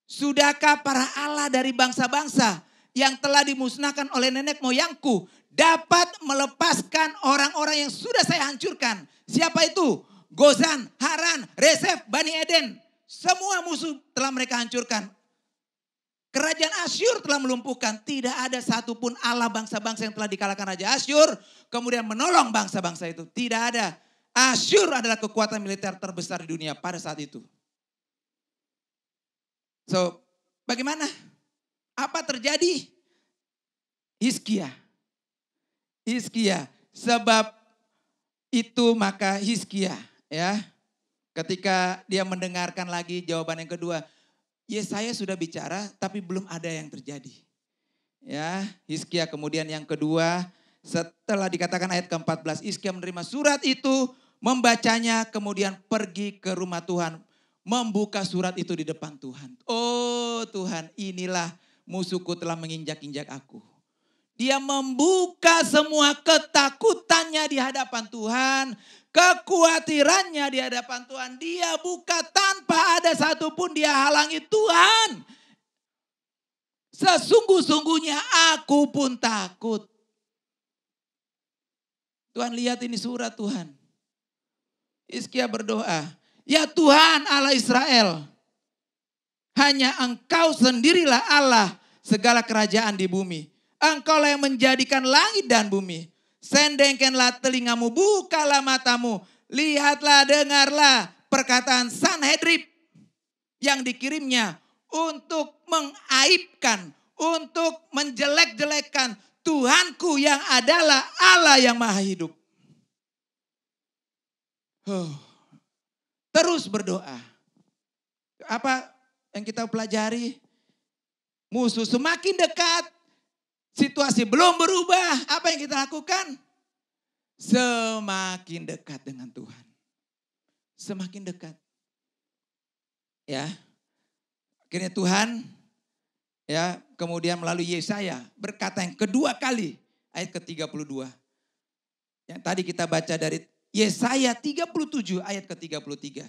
Sudahkah para Allah dari bangsa-bangsa yang telah dimusnahkan oleh nenek moyangku dapat melepaskan orang-orang yang sudah saya hancurkan? Siapa itu? Gozan, Haran, Resef, Bani Eden. Semua musuh telah mereka hancurkan. Kerajaan Asyur telah melumpuhkan. Tidak ada satupun Allah bangsa-bangsa yang telah dikalahkan Raja Asyur. Kemudian menolong bangsa-bangsa itu. Tidak ada. Asyur adalah kekuatan militer terbesar di dunia pada saat itu. So, bagaimana? Apa terjadi? Hizkia. Sebab itu maka Hizkia, ya, ketika dia mendengarkan lagi jawaban yang kedua, Yesaya sudah bicara tapi belum ada yang terjadi. Ya, Hizkia kemudian yang kedua, setelah dikatakan ayat ke-14, Hizkia menerima surat itu, membacanya, kemudian pergi ke rumah Tuhan, membuka surat itu di depan Tuhan. Oh Tuhan, inilah musuhku telah menginjak-injak aku. Dia membuka semua ketakutannya di hadapan Tuhan. Kekhawatirannya di hadapan Tuhan. Dia buka tanpa ada satupun dia halangi Tuhan. Sesungguh-sungguhnya aku pun takut. Tuhan lihat ini surat Tuhan. Hizkia berdoa. Ya Tuhan Allah Israel. Hanya engkau sendirilah Allah segala kerajaan di bumi. Engkaulah yang menjadikan langit dan bumi. Sendengkanlah telingamu, bukalah matamu. Lihatlah, dengarlah perkataan Sanhedrin yang dikirimnya untuk mengaibkan, untuk menjelek-jelekkan Tuhanku yang adalah Allah yang maha hidup. Terus berdoa. Apa yang kita pelajari? Musuh semakin dekat. Situasi belum berubah. Apa yang kita lakukan? Semakin dekat dengan Tuhan. Semakin dekat. Ya. Akhirnya Tuhan ya kemudian melalui Yesaya berkata yang kedua kali. Ayat ke-32. Yang tadi kita baca dari Yesaya 37 ayat ke-33.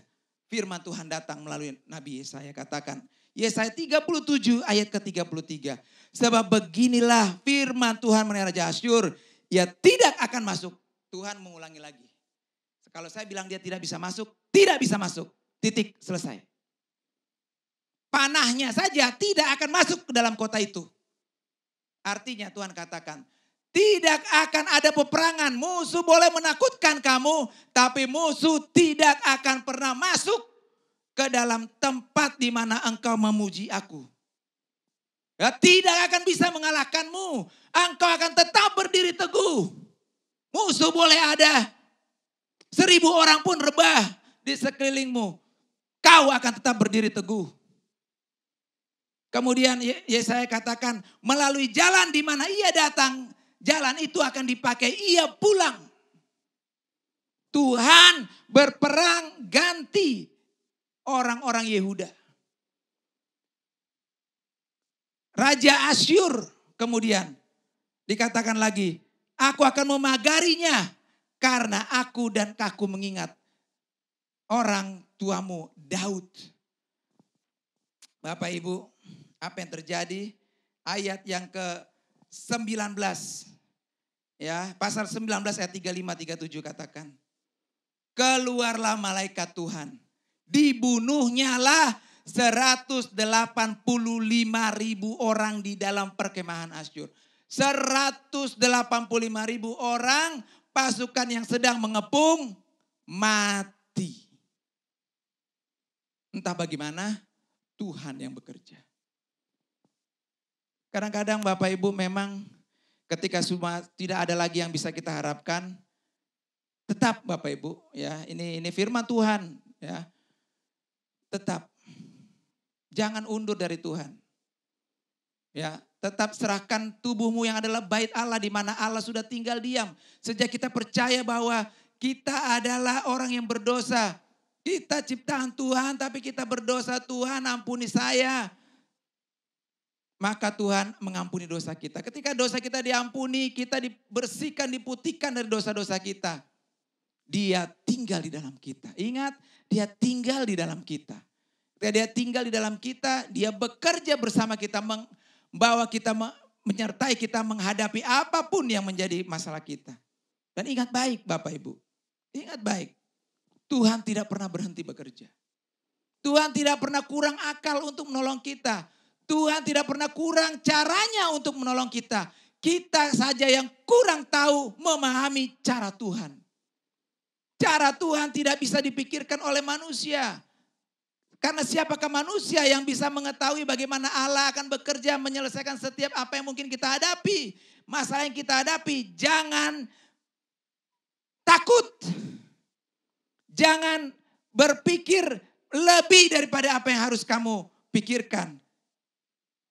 firman Tuhan datang melalui Nabi Yesaya. Katakan, Yesaya 37 ayat ke-33. Sebab beginilah firman Tuhan mengenai Raja Asyur. Ia tidak akan masuk. Tuhan mengulangi lagi. Kalau saya bilang dia tidak bisa masuk, tidak bisa masuk. Titik, selesai. Panahnya saja tidak akan masuk ke dalam kota itu. Artinya Tuhan katakan, tidak akan ada peperangan. Musuh boleh menakutkan kamu, tapi musuh tidak akan pernah masuk ke dalam tempat di mana engkau memuji aku. Ya, tidak akan bisa mengalahkanmu. Engkau akan tetap berdiri teguh. Musuh boleh ada 1000 orang pun rebah di sekelilingmu. Kau akan tetap berdiri teguh. Kemudian Yesaya katakan, melalui jalan di mana ia datang, jalan itu akan dipakai ia pulang. Tuhan berperang ganti orang-orang Yehuda. Raja Asyur kemudian dikatakan lagi, aku akan memagarinya karena aku dan kaku mengingat orang tuamu Daud. Bapak Ibu, apa yang terjadi? Ayat yang ke-19. Ya, pasal 19 ayat 35-37 katakan. Keluarlah malaikat Tuhan. Dibunuhnyalah 185.000 orang di dalam perkemahan Asyur. 185.000 orang pasukan yang sedang mengepung mati. Entah bagaimana Tuhan yang bekerja. Kadang-kadang Bapak Ibu memang ketika semua tidak ada lagi yang bisa kita harapkan, tetap Bapak Ibu ya, ini firman Tuhan ya. Tetap jangan undur dari Tuhan. Ya, tetap serahkan tubuhmu yang adalah bait Allah di mana Allah sudah tinggal diam. Sejak kita percaya bahwa kita adalah orang yang berdosa. Kita ciptaan Tuhan tapi kita berdosa. Tuhan ampuni saya. Maka Tuhan mengampuni dosa kita. Ketika dosa kita diampuni, kita dibersihkan, diputihkan dari dosa-dosa kita. Dia tinggal di dalam kita. Ingat, dia tinggal di dalam kita. Ketika dia tinggal di dalam kita, dia bekerja bersama kita, membawa kita, menyertai kita menghadapi apapun yang menjadi masalah kita. Dan ingat baik Bapak Ibu, ingat baik. Tuhan tidak pernah berhenti bekerja. Tuhan tidak pernah kurang akal untuk menolong kita. Tuhan tidak pernah kurang caranya untuk menolong kita. Kita saja yang kurang tahu memahami cara Tuhan. Cara Tuhan tidak bisa dipikirkan oleh manusia. Karena siapakah manusia yang bisa mengetahui bagaimana Allah akan bekerja menyelesaikan setiap apa yang mungkin kita hadapi. Masalah yang kita hadapi, jangan takut. Jangan berpikir lebih daripada apa yang harus kamu pikirkan.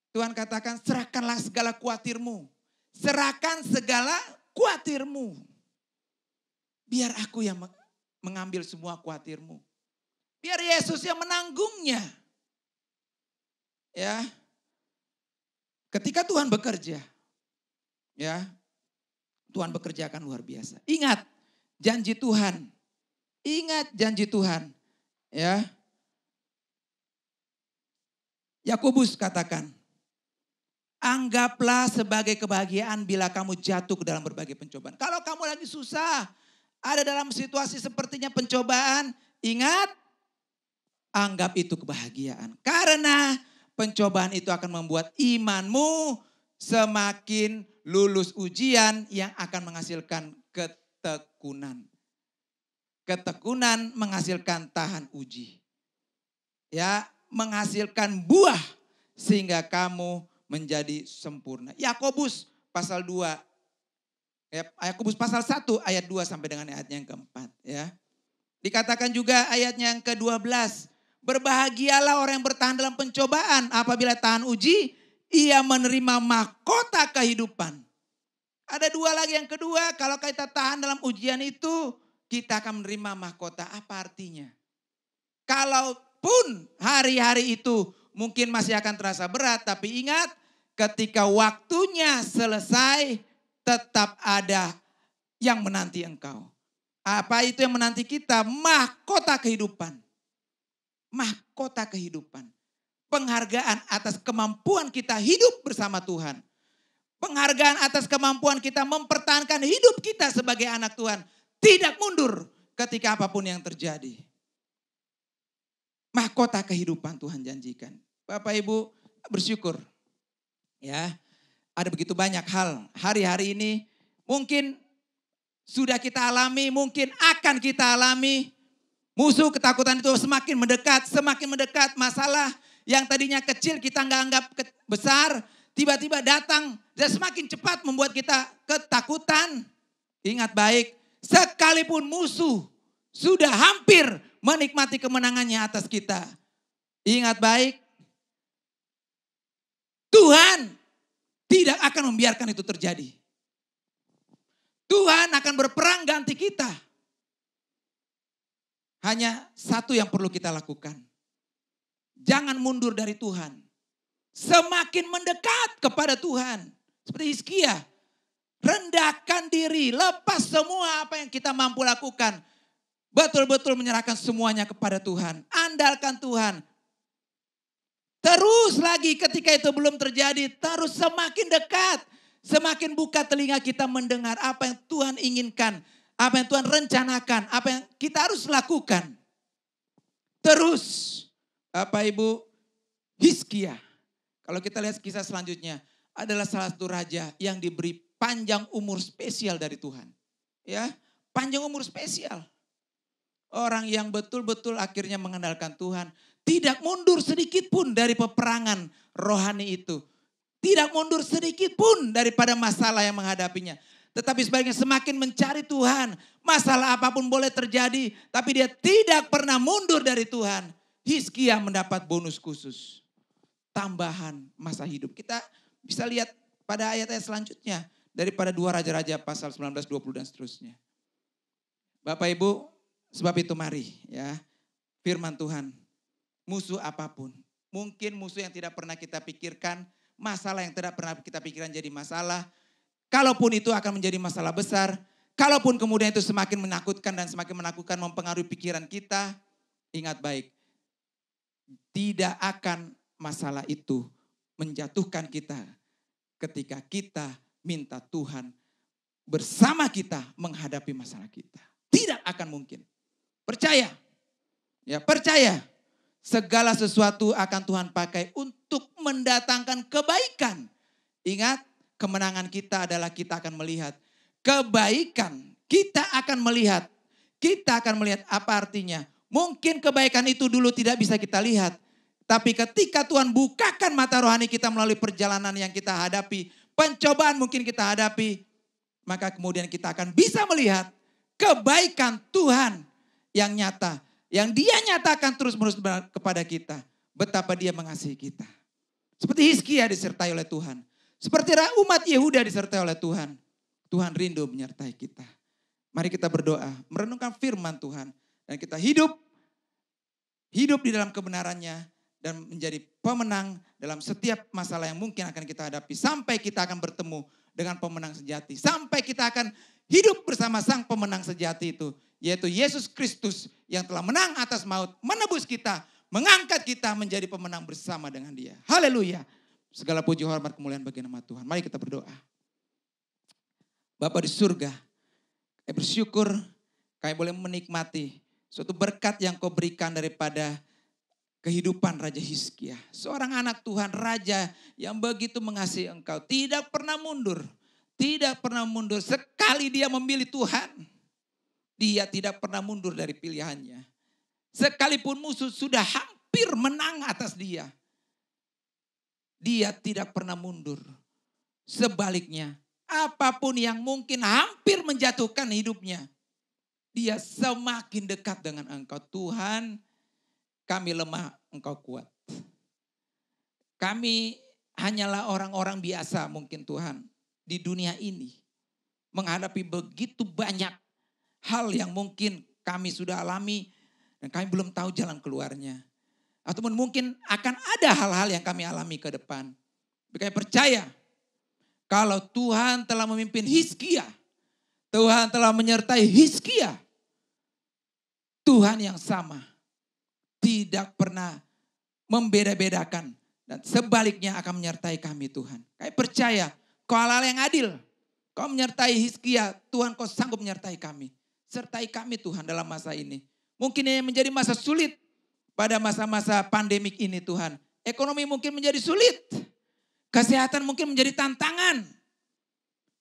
Tuhan katakan, serahkanlah segala khawatirmu. Serahkan segala khawatirmu. Biar aku yang mengambil semua khawatirmu. Biar Yesus yang menanggungnya. Ya. Ketika Tuhan bekerja, ya. Tuhan bekerja akan luar biasa. Ingat janji Tuhan. Ingat janji Tuhan. Ya. Yakobus katakan, anggaplah sebagai kebahagiaan bila kamu jatuh ke dalam berbagai pencobaan. Kalau kamu lagi susah, ada dalam situasi sepertinya pencobaan, ingat, anggap itu kebahagiaan. Karena pencobaan itu akan membuat imanmu semakin lulus ujian yang akan menghasilkan ketekunan. Ketekunan menghasilkan tahan uji. Ya, menghasilkan buah sehingga kamu menjadi sempurna. Yakobus pasal 2. Yakobus pasal 1 ayat 2 sampai dengan ayat yang keempat. Ya. Dikatakan juga ayatnya yang ke-12. Berbahagialah orang yang bertahan dalam pencobaan. Apabila tahan uji, ia menerima mahkota kehidupan. Ada dua lagi yang kedua. Kalau kita tahan dalam ujian itu, kita akan menerima mahkota. Apa artinya? Kalaupun hari-hari itu mungkin masih akan terasa berat. Tapi ingat, ketika waktunya selesai, tetap ada yang menanti engkau. Apa itu yang menanti kita? Mahkota kehidupan. mahkota kehidupan. Penghargaan atas kemampuan kita hidup bersama Tuhan. Penghargaan atas kemampuan kita mempertahankan hidup kita sebagai anak Tuhan. Tidak mundur ketika apapun yang terjadi. Mahkota kehidupan Tuhan janjikan. Bapak Ibu bersyukur. Ya, ada begitu banyak hal hari-hari ini mungkin sudah kita alami, mungkin akan kita alami. Musuh ketakutan itu semakin mendekat masalah yang tadinya kecil kita nggak anggap besar, tiba-tiba datang dan semakin cepat membuat kita ketakutan. Ingat baik, sekalipun musuh sudah hampir menikmati kemenangannya atas kita. Ingat baik, Tuhan tidak akan membiarkan itu terjadi. Tuhan akan berperang ganti kita. Hanya satu yang perlu kita lakukan. Jangan mundur dari Tuhan. Semakin mendekat kepada Tuhan. Seperti Hizkia. Rendahkan diri, lepas semua apa yang kita mampu lakukan. Betul-betul menyerahkan semuanya kepada Tuhan. Andalkan Tuhan. Terus lagi ketika itu belum terjadi, terus semakin dekat. Semakin buka telinga kita mendengar apa yang Tuhan inginkan. Apa yang Tuhan rencanakan. Apa yang kita harus lakukan. Terus, Bapak Ibu, Hizkia. Kalau kita lihat kisah selanjutnya. Adalah salah satu raja yang diberi panjang umur spesial dari Tuhan. Ya, panjang umur spesial. Orang yang betul-betul akhirnya mengandalkan Tuhan. Tidak mundur sedikit pun dari peperangan rohani itu. Tidak mundur sedikit pun daripada masalah yang menghadapinya. Tetapi sebaliknya semakin mencari Tuhan. Masalah apapun boleh terjadi. Tapi dia tidak pernah mundur dari Tuhan. Hizkia mendapat bonus khusus. Tambahan masa hidup. Kita bisa lihat pada ayat-ayat selanjutnya. Daripada 2 Raja-Raja pasal 19, 20 dan seterusnya. Bapak Ibu, sebab itu mari ya. Firman Tuhan. Musuh apapun. Mungkin musuh yang tidak pernah kita pikirkan. Masalah yang tidak pernah kita pikirkan jadi masalah. Kalaupun itu akan menjadi masalah besar. Kalaupun kemudian itu semakin menakutkan dan semakin menakutkan mempengaruhi pikiran kita. Ingat baik. Tidak akan masalah itu menjatuhkan kita. Ketika kita minta Tuhan bersama kita menghadapi masalah kita. Tidak akan mungkin. Percaya. Ya, percaya. Segala sesuatu akan Tuhan pakai untuk mendatangkan kebaikan. Ingat, kemenangan kita adalah kita akan melihat kebaikan. Kita akan melihat. Kita akan melihat apa artinya. Mungkin kebaikan itu dulu tidak bisa kita lihat. Tapi ketika Tuhan bukakan mata rohani kita melalui perjalanan yang kita hadapi. Pencobaan mungkin kita hadapi. Maka kemudian kita akan bisa melihat kebaikan Tuhan yang nyata. Yang dia nyatakan terus-menerus kepada kita. Betapa dia mengasihi kita. Seperti Hizkia disertai oleh Tuhan. Seperti umat Yehuda disertai oleh Tuhan. Tuhan rindu menyertai kita. Mari kita berdoa. Merenungkan firman Tuhan. Dan kita hidup di dalam kebenarannya. Dan menjadi pemenang dalam setiap masalah yang mungkin akan kita hadapi. Sampai kita akan bertemu dengan pemenang sejati. Sampai kita akan hidup bersama sang pemenang sejati itu. Yaitu Yesus Kristus yang telah menang atas maut. Menebus kita. Mengangkat kita menjadi pemenang bersama dengan dia. Haleluya. Segala puji hormat kemuliaan bagi nama Tuhan. Mari kita berdoa. Bapa di surga. Kami bersyukur kami boleh menikmati suatu berkat yang kau berikan daripada kehidupan Raja Hizkia. Seorang anak Tuhan, raja yang begitu mengasihi engkau. Tidak pernah mundur. Tidak pernah mundur. Sekali dia memilih Tuhan. Dia tidak pernah mundur dari pilihannya. Sekalipun musuh sudah hampir menang atas dia. Dia tidak pernah mundur. Sebaliknya, apapun yang mungkin hampir menjatuhkan hidupnya. Dia semakin dekat dengan engkau. Tuhan, kami lemah, engkau kuat. Kami hanyalah orang-orang biasa mungkin Tuhan. Di dunia ini. Menghadapi begitu banyak hal yang mungkin kami sudah alami. Dan kami belum tahu jalan keluarnya. Ataupun mungkin akan ada hal-hal yang kami alami ke depan. Tapi kami percaya. Kalau Tuhan telah memimpin Hizkia. Tuhan telah menyertai Hizkia. Tuhan yang sama. tidak pernah membeda-bedakan. Dan sebaliknya akan menyertai kami Tuhan. Kami percaya Kau Allah yang adil. Kau menyertai Hizkia, Tuhan Kau sanggup menyertai kami. Sertai kami Tuhan dalam masa ini. Mungkin ini menjadi masa sulit pada masa-masa pandemik ini Tuhan. Ekonomi mungkin menjadi sulit. Kesehatan mungkin menjadi tantangan.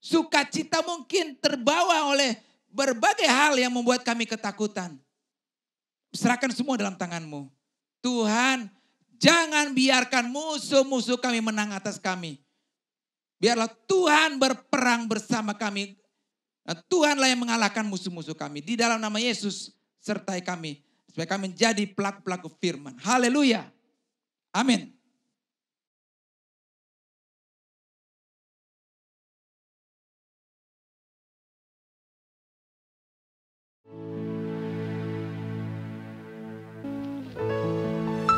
Sukacita mungkin terbawa oleh berbagai hal yang membuat kami ketakutan. Serahkan semua dalam tangan-Mu. Tuhan, jangan biarkan musuh-musuh kami menang atas kami. Biarlah Tuhan berperang bersama kami. Dan Tuhanlah yang mengalahkan musuh-musuh kami. Di dalam nama Yesus, sertai kami. Supaya kami menjadi pelaku-pelaku firman. Haleluya. Amin.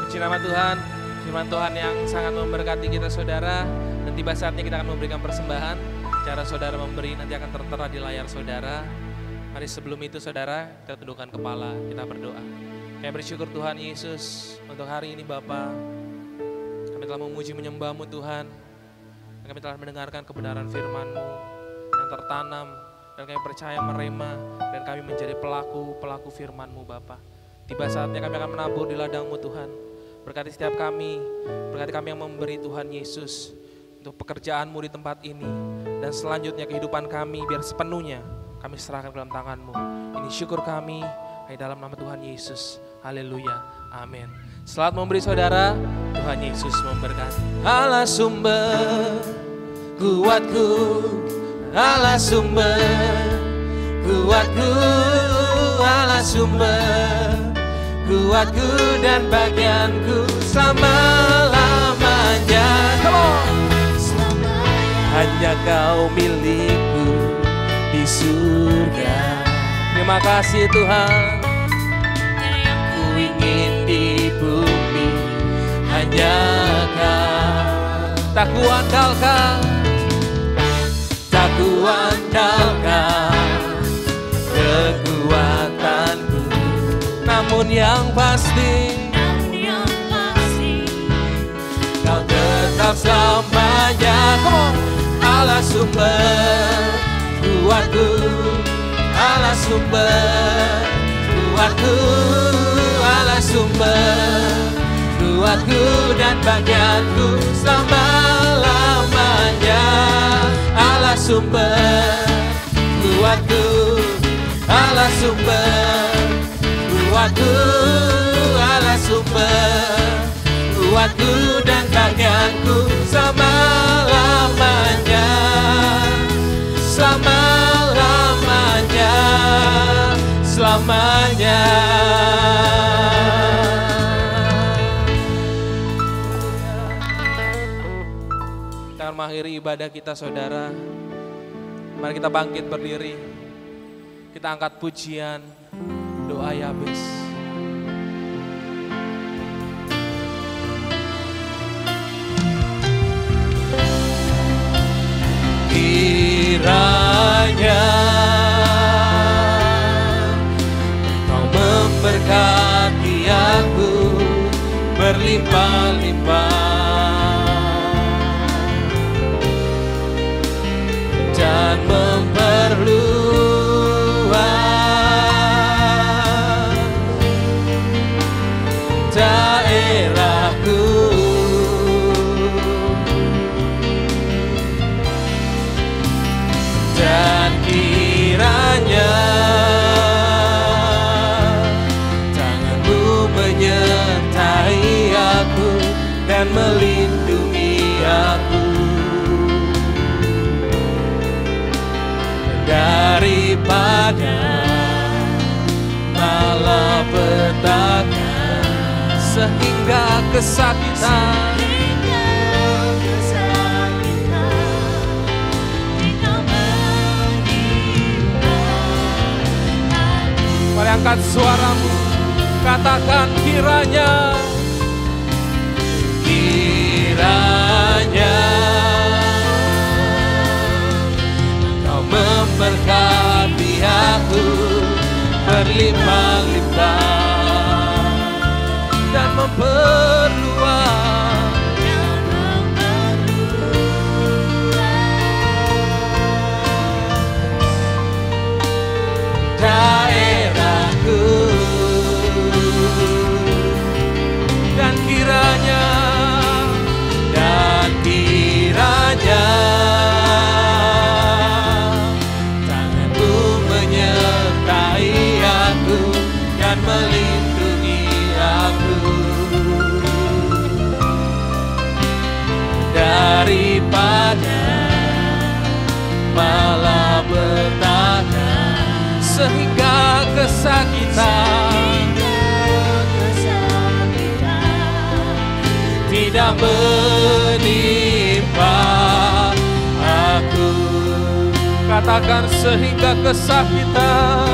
Puji nama Tuhan, firman Tuhan yang sangat memberkati kita saudara. Dan tiba saatnya kita akan memberikan persembahan. Cara saudara memberi nanti akan tertera di layar saudara. Mari sebelum itu saudara, kita tundukkan kepala, kita berdoa. Kami bersyukur Tuhan Yesus untuk hari ini Bapa. Kami telah memuji menyembah-Mu Tuhan. Dan kami telah mendengarkan kebenaran firman-Mu yang tertanam. Dan kami percaya merema dan kami menjadi pelaku firman-Mu Bapa. Tiba saatnya kami akan menabur di ladang-Mu Tuhan. Berkati setiap kami, berkati kami yang memberi Tuhan Yesus untuk pekerjaan-Mu di tempat ini. Dan selanjutnya kehidupan kami biar sepenuhnya kami serahkan ke dalam tangan-Mu. Ini syukur kami di dalam nama Tuhan Yesus. Haleluya, amin. Selamat memberi saudara, Tuhan Yesus memberkati. Allah sumber kuatku, Allah sumber kuatku, Allah sumber kuatku dan bagianku selama-lamanya. Hanya Kau milikku di surga. Terima kasih Tuhan. Ku ingin di bumi hanya Kau. Tak kuandalkan, tak kuandalkan kekuatanku, namun yang pasti Kau tetap selamanya. Come on. Allah sumber kuatku, Allah sumber kuatku, Allah sumber kuatku dan bagianku selama-lamanya. Allah sumber kuatku, Allah sumber kuatku, Allah sumber kuatku dan bagianku selama-lamanya, selama-lamanya, selamanya. Kita akan mengakhiri ibadah kita saudara. Mari kita bangkit berdiri. Kita angkat pujian doa Yabes. Kiranya Kau memberkati aku berlimpah-limpah dan memperluas daerahku. Dan kiranya tangan-Mu menyertai aku dan melindungi aku daripada malapetaka sehingga kesakitan. Mari angkat suaramu, katakan kiranya, kiranya Kau memberkati aku berlimpah-limpah kesakitan tidak menimpa aku. Katakan sehingga kesakitan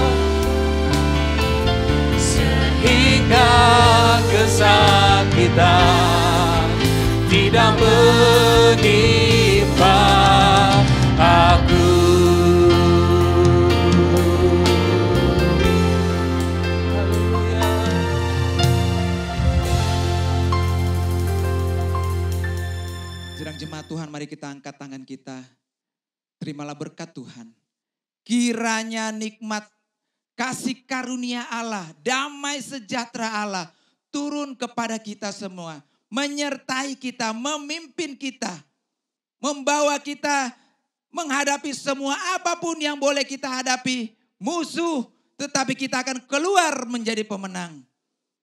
tidak menimpa aku. Haleluya. Sedang jemaat Tuhan, mari kita angkat tangan kita. Terimalah berkat Tuhan. Kiranya nikmat kasih karunia Allah, damai sejahtera Allah turun kepada kita semua. Menyertai kita, memimpin kita. Membawa kita menghadapi semua apapun yang boleh kita hadapi. Musuh, tetapi kita akan keluar menjadi pemenang.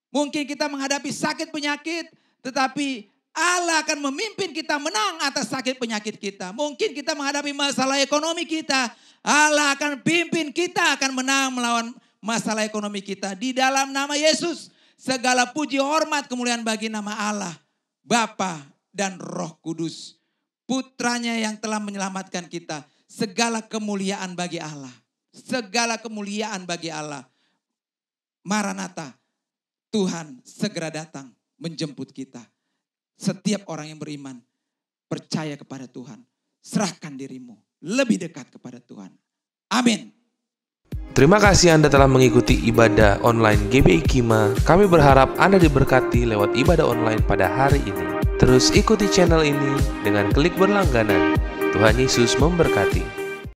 Mungkin kita menghadapi sakit penyakit, tetapi Allah akan memimpin kita menang atas sakit penyakit kita. Mungkin kita menghadapi masalah ekonomi kita, Allah akan pimpin kita akan menang melawan masalah ekonomi kita. Di dalam nama Yesus, segala puji hormat kemuliaan bagi nama Allah, Bapa dan Roh Kudus. Putranya yang telah menyelamatkan kita. Segala kemuliaan bagi Allah. Segala kemuliaan bagi Allah. Maranatha, Tuhan segera datang menjemput kita. Setiap orang yang beriman percaya kepada Tuhan. Serahkan dirimu lebih dekat kepada Tuhan. Amin. Terima kasih Anda telah mengikuti ibadah online GBI Kima. Kami berharap Anda diberkati lewat ibadah online pada hari ini. Terus ikuti channel ini dengan klik berlangganan. Tuhan Yesus memberkati.